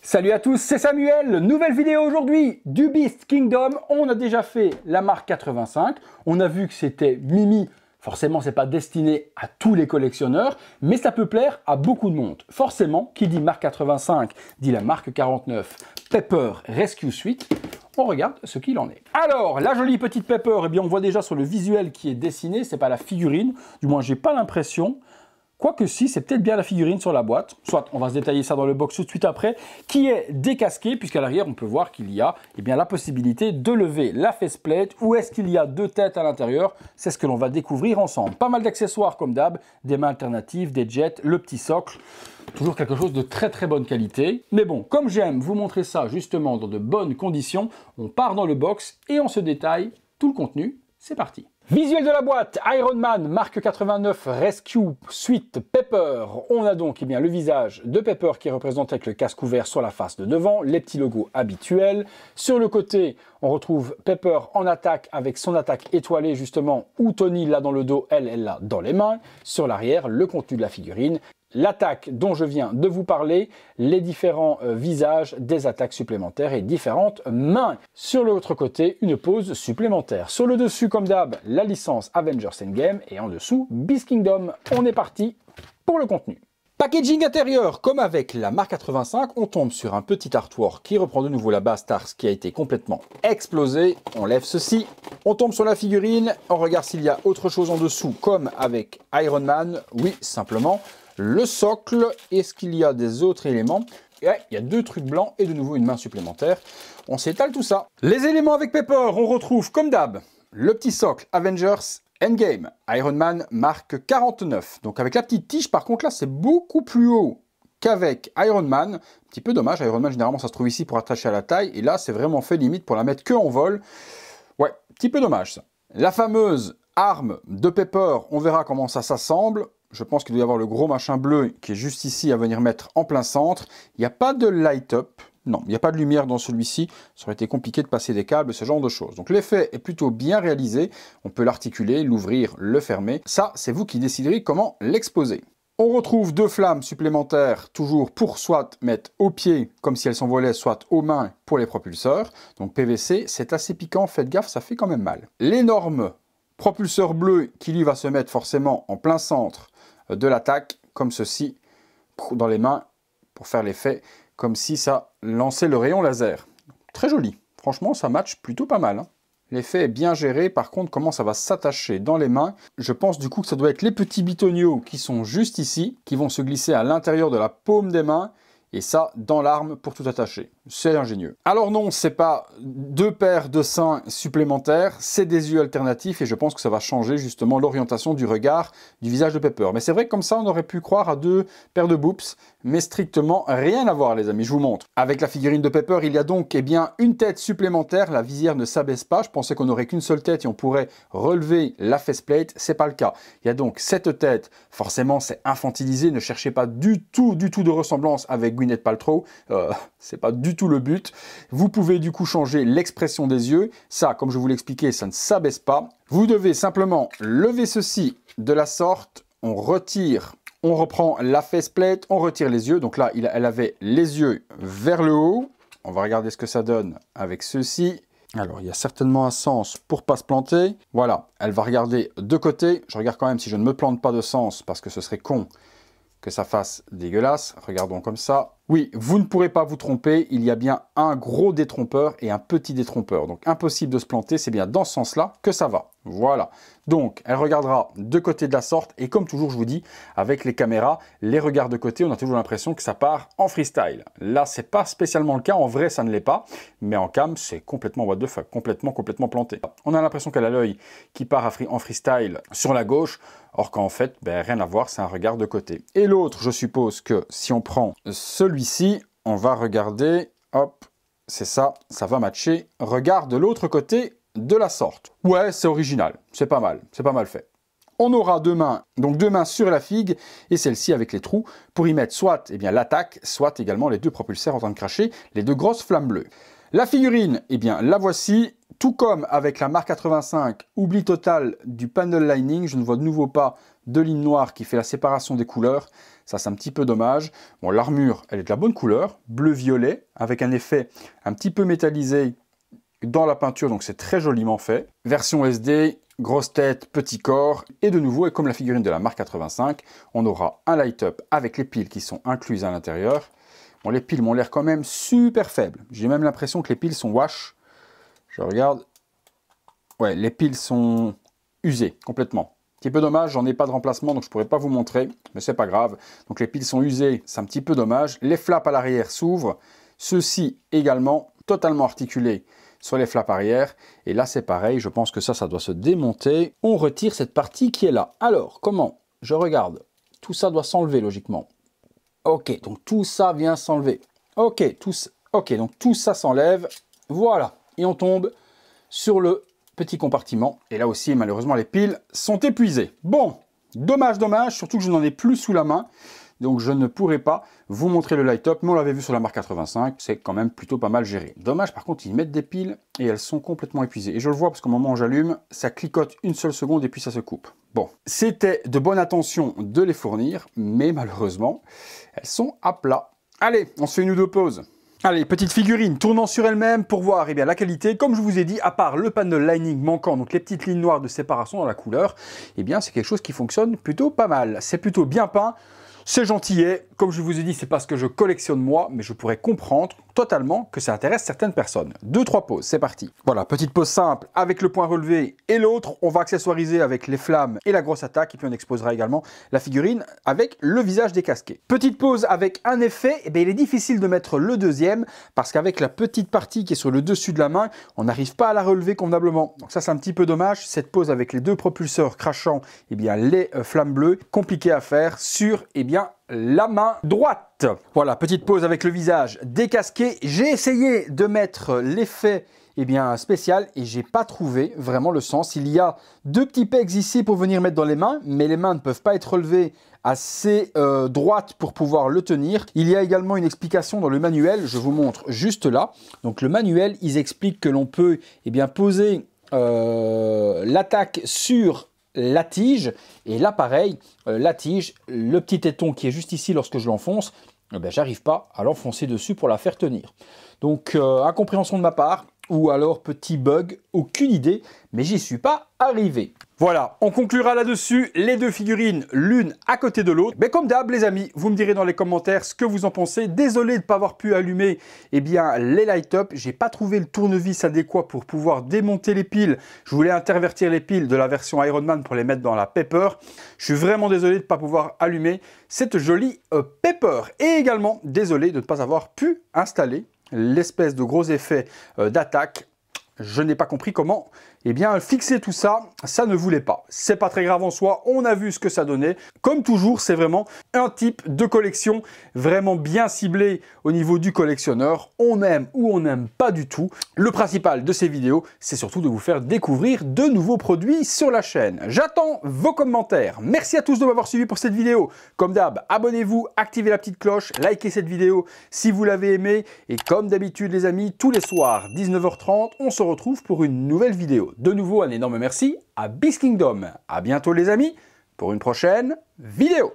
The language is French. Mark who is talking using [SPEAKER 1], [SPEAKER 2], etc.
[SPEAKER 1] Salut à tous, c'est Samuel, nouvelle vidéo aujourd'hui du Beast Kingdom. On a déjà fait la marque 85, on a vu que c'était Mimi, forcément c'est pas destiné à tous les collectionneurs, mais ça peut plaire à beaucoup de monde. Forcément, qui dit marque 85 dit la marque 49 Pepper Rescue Suite. On regarde ce qu'il en est. Alors, la jolie petite Pepper, eh bien on voit déjà sur le visuel qui est dessiné, c'est pas la figurine, du moins j'ai pas l'impression. Quoique si, c'est peut-être bien la figurine sur la boîte, soit on va se détailler ça dans le box tout de suite après, qui est décasquée, puisqu'à l'arrière on peut voir qu'il y a la possibilité de lever la faceplate, ou est-ce qu'il y a deux têtes à l'intérieur, c'est ce que l'on va découvrir ensemble. Pas mal d'accessoires comme d'hab, des mains alternatives, des jets, le petit socle, toujours quelque chose de très très bonne qualité. Mais bon, comme j'aime vous montrer ça justement dans de bonnes conditions, on part dans le box et on se détaille tout le contenu, c'est parti. Visuel de la boîte, Iron Man, marque 89, Rescue Suite Pepper. On a donc le visage de Pepper qui est représenté avec le casque ouvert sur la face de devant, les petits logos habituels. Sur le côté, on retrouve Pepper en attaque avec son attaque étoilée justement, où Tony l'a dans le dos, elle l'a dans les mains. Sur l'arrière, le contenu de la figurine. L'attaque dont je viens de vous parler, les différents visages des attaques supplémentaires et différentes mains. Sur l'autre côté, une pose supplémentaire. Sur le dessus, comme d'hab, la licence Avengers Endgame et en dessous, Beast Kingdom. On est parti pour le contenu. Packaging intérieur, comme avec la marque 85, on tombe sur un petit artwork qui reprend de nouveau la base Stars qui a été complètement explosée. On lève ceci, on tombe sur la figurine, on regarde s'il y a autre chose en dessous, comme avec Iron Man. Oui, simplement. Le socle, est-ce qu'il y a des autres éléments? Ouais, il y a deux trucs blancs et de nouveau une main supplémentaire. On s'étale tout ça. Les éléments avec Pepper, on retrouve comme d'hab le petit socle Avengers Endgame, Iron Man marque 49. Donc avec la petite tige, par contre là c'est beaucoup plus haut qu'avec Iron Man. Un petit peu dommage, Iron Man généralement ça se trouve ici pour attacher à la taille. Et là c'est vraiment fait limite pour la mettre que en vol. Ouais, petit peu dommage ça. La fameuse arme de Pepper, on verra comment ça s'assemble. Je pense qu'il doit y avoir le gros machin bleu qui est juste ici à venir mettre en plein centre. Il n'y a pas de light-up. Non, il n'y a pas de lumière dans celui-ci. Ça aurait été compliqué de passer des câbles, ce genre de choses. Donc l'effet est plutôt bien réalisé. On peut l'articuler, l'ouvrir, le fermer. Ça, c'est vous qui déciderez comment l'exposer. On retrouve deux flammes supplémentaires, toujours pour soit mettre aux pieds, comme si elles s'envolaient, soit aux mains pour les propulseurs. Donc PVC, c'est assez piquant, faites gaffe, ça fait quand même mal. L'énorme propulseur bleu qui lui va se mettre forcément en plein centre de l'attaque, comme ceci, dans les mains, pour faire l'effet, comme si ça lançait le rayon laser. Très joli, franchement ça match plutôt pas mal. L'effet est bien géré, par contre comment ça va s'attacher dans les mains, je pense du coup que ça doit être les petits bitonniaux qui sont juste ici, qui vont se glisser à l'intérieur de la paume des mains, et ça dans l'arme pour tout attacher. C'est ingénieux. Alors non, c'est pas deux paires de seins supplémentaires, c'est des yeux alternatifs et je pense que ça va changer justement l'orientation du regard du visage de Pepper. Mais c'est vrai que comme ça, on aurait pu croire à deux paires de boobs, mais strictement rien à voir les amis, je vous montre. Avec la figurine de Pepper, il y a donc une tête supplémentaire, la visière ne s'abaisse pas, je pensais qu'on n'aurait qu'une seule tête et on pourrait relever la faceplate, c'est pas le cas. Il y a donc cette tête, forcément c'est infantilisé, ne cherchez pas du tout de ressemblance avec Gwyneth Paltrow, c'est pas du tout le but. Vous pouvez du coup changer l'expression des yeux. Ça, comme je vous l'ai expliqué, ça ne s'abaisse pas. Vous devez simplement lever ceci de la sorte. On retire, on reprend la faceplate, on retire les yeux. Donc là, elle avait les yeux vers le haut. On va regarder ce que ça donne avec ceci. Alors, il y a certainement un sens pour pas se planter. Voilà, elle va regarder de côté. Je regarde quand même si je ne me plante pas de sens parce que ce serait con que ça fasse dégueulasse. Regardons comme ça. Oui, vous ne pourrez pas vous tromper, il y a bien un gros détrompeur et un petit détrompeur. Donc impossible de se planter, c'est bien dans ce sens-là que ça va. Voilà. Donc elle regardera de côté de la sorte et comme toujours je vous dis, avec les caméras, les regards de côté, on a toujours l'impression que ça part en freestyle. Là, c'est pas spécialement le cas, en vrai ça ne l'est pas, mais en cam, c'est complètement what the fuck, complètement planté. On a l'impression qu'elle a l'œil qui part en freestyle sur la gauche, or qu'en fait, rien à voir, c'est un regard de côté. Et l'autre, je suppose que si on prend celui-ci, on va regarder, hop, c'est ça, ça va matcher. Regard de l'autre côté de la sorte. Ouais, c'est original, c'est pas mal fait. On aura deux mains, donc deux mains sur la figue, et celle-ci avec les trous, pour y mettre soit l'attaque, soit également les deux propulseurs en train de cracher, les deux grosses flammes bleues. La figurine, la voici, tout comme avec la marque 85, oubli total du panel lining, je ne vois de nouveau pas de ligne noire qui fait la séparation des couleurs. Ça, c'est un petit peu dommage. Bon, l'armure, elle est de la bonne couleur, bleu-violet, avec un effet un petit peu métallisé dans la peinture, donc c'est très joliment fait. Version SD, grosse tête, petit corps, et de nouveau, et comme la figurine de la marque 85, on aura un light-up avec les piles qui sont incluses à l'intérieur. Bon, les piles m'ont l'air quand même super faibles. J'ai même l'impression que les piles sont wash. Je regarde. Ouais, les piles sont usées complètement. Un petit peu dommage, j'en ai pas de remplacement, donc je pourrais pas vous montrer, mais c'est pas grave. Donc les piles sont usées, c'est un petit peu dommage. Les flaps à l'arrière s'ouvrent. Ceux-ci également, totalement articulés sur les flaps arrière. Et là, c'est pareil, je pense que ça doit se démonter. On retire cette partie qui est là. Alors, comment? Je regarde. Tout ça doit s'enlever, logiquement. Ok, donc tout ça vient s'enlever. Ok, donc tout ça s'enlève. Voilà. Et on tombe sur le petit compartiment. Et là aussi, malheureusement, les piles sont épuisées. Bon, dommage, surtout que je n'en ai plus sous la main. Donc je ne pourrai pas vous montrer le light-up, mais on l'avait vu sur la marque 85, c'est quand même plutôt pas mal géré. Dommage, par contre, ils mettent des piles et elles sont complètement épuisées. Et je le vois parce qu'au moment où j'allume, ça cliquote une seule seconde et puis ça se coupe. Bon, c'était de bonne intention de les fournir, mais malheureusement, elles sont à plat. Allez, on se fait une ou deux pauses. Allez, petite figurine tournant sur elle-même pour voir la qualité. Comme je vous ai dit, à part le panel lining manquant, donc les petites lignes noires de séparation dans la couleur, c'est quelque chose qui fonctionne plutôt pas mal. C'est plutôt bien peint. C'est gentillet, comme je vous ai dit, c'est pas ce que je collectionne moi, mais je pourrais comprendre totalement que ça intéresse certaines personnes. 2-3 pauses, c'est parti. Voilà, petite pause simple avec le point relevé et l'autre. On va accessoiriser avec les flammes et la grosse attaque, et puis on exposera également la figurine avec le visage décasqué. Petite pause avec un effet, il est difficile de mettre le deuxième, parce qu'avec la petite partie qui est sur le dessus de la main, on n'arrive pas à la relever convenablement. Donc ça, c'est un petit peu dommage. Cette pause avec les deux propulseurs crachant les flammes bleues, compliqué à faire sur la main droite. Voilà, petite pause avec le visage décasqué. J'ai essayé de mettre l'effet spécial et j'ai pas trouvé vraiment le sens. Il y a deux petits pegs ici pour venir mettre dans les mains, mais les mains ne peuvent pas être relevées assez droites pour pouvoir le tenir. Il y a également une explication dans le manuel, je vous montre juste là. Donc le manuel, ils expliquent que l'on peut poser l'attaque sur la tige, et là pareil, la tige, le petit téton qui est juste ici lorsque je l'enfonce, j'arrive pas à l'enfoncer dessus pour la faire tenir. Donc incompréhension de ma part, ou alors petit bug, aucune idée, mais j'y suis pas arrivé. Voilà, on conclura là-dessus, les deux figurines, l'une à côté de l'autre. Mais comme d'hab, les amis, vous me direz dans les commentaires ce que vous en pensez. Désolé de ne pas avoir pu allumer les light-up. J'ai pas trouvé le tournevis adéquat pour pouvoir démonter les piles. Je voulais intervertir les piles de la version Iron Man pour les mettre dans la Pepper. Je suis vraiment désolé de ne pas pouvoir allumer cette jolie Pepper. Et également, désolé de ne pas avoir pu installer l'espèce de gros effet d'attaque. Je n'ai pas compris comment fixer tout ça, ça ne voulait pas. C'est pas très grave en soi, on a vu ce que ça donnait. Comme toujours, c'est vraiment un type de collection vraiment bien ciblé au niveau du collectionneur. On aime ou on n'aime pas du tout. Le principal de ces vidéos, c'est surtout de vous faire découvrir de nouveaux produits sur la chaîne. J'attends vos commentaires. Merci à tous de m'avoir suivi pour cette vidéo. Comme d'hab, abonnez-vous, activez la petite cloche, likez cette vidéo si vous l'avez aimée. Et comme d'habitude les amis, tous les soirs, 19h30, on se retrouve pour une nouvelle vidéo. De nouveau, un énorme merci à Beast Kingdom. À bientôt les amis, pour une prochaine vidéo.